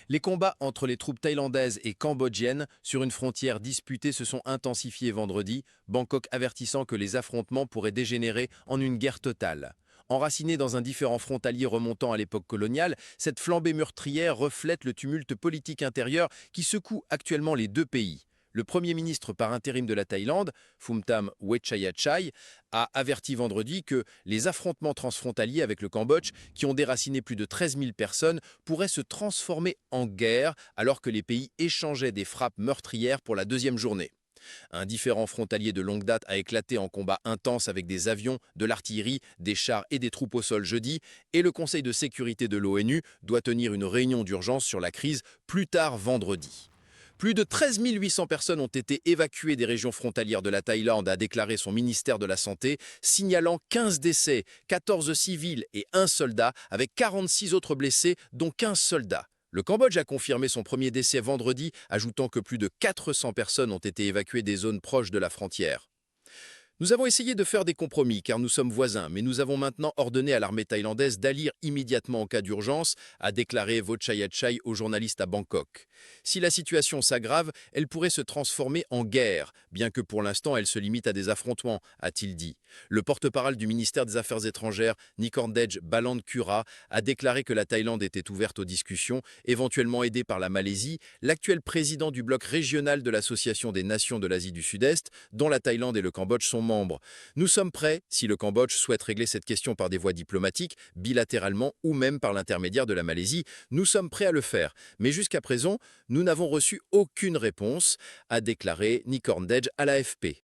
Les combats entre les troupes thaïlandaises et cambodgiennes sur une frontière disputée se sont intensifiés vendredi, Bangkok avertissant que les affrontements pourraient dégénérer en une guerre totale. Enracinée dans un différend frontalier remontant à l'époque coloniale, cette flambée meurtrière reflète le tumulte politique intérieur qui secoue actuellement les deux pays. Le Premier ministre par intérim de la Thaïlande, Phumtham Wechayachai, a averti vendredi que les affrontements transfrontaliers avec le Cambodge, qui ont déraciné plus de 13 000 personnes, pourraient se transformer en guerre alors que les pays échangeaient des frappes meurtrières pour la deuxième journée. Un différend frontalier de longue date a éclaté en combat intense avec des avions, de l'artillerie, des chars et des troupes au sol jeudi, et le Conseil de sécurité de l'ONU doit tenir une réunion d'urgence sur la crise plus tard vendredi. Plus de 13 800 personnes ont été évacuées des régions frontalières de la Thaïlande, a déclaré son ministère de la Santé, signalant 15 décès, 14 civils et un soldat, avec 46 autres blessés, dont 15 soldats. Le Cambodge a confirmé son premier décès vendredi, ajoutant que plus de 400 personnes ont été évacuées des zones proches de la frontière. Nous avons essayé de faire des compromis car nous sommes voisins, mais nous avons maintenant ordonné à l'armée thaïlandaise d'agir immédiatement en cas d'urgence, a déclaré Wechayachai aux journalistes à Bangkok. Si la situation s'aggrave, elle pourrait se transformer en guerre, bien que pour l'instant elle se limite à des affrontements, a-t-il dit. Le porte-parole du ministère des Affaires étrangères, Nikorndej Ballandkura, a déclaré que la Thaïlande était ouverte aux discussions, éventuellement aidée par la Malaisie, l'actuel président du bloc régional de l'Association des nations de l'Asie du Sud-Est, dont la Thaïlande et le Cambodge sont membres. Nous sommes prêts, si le Cambodge souhaite régler cette question par des voies diplomatiques, bilatéralement ou même par l'intermédiaire de la Malaisie, nous sommes prêts à le faire. Mais jusqu'à présent, nous n'avons reçu aucune réponse, a déclaré Nikorndej à l'AFP.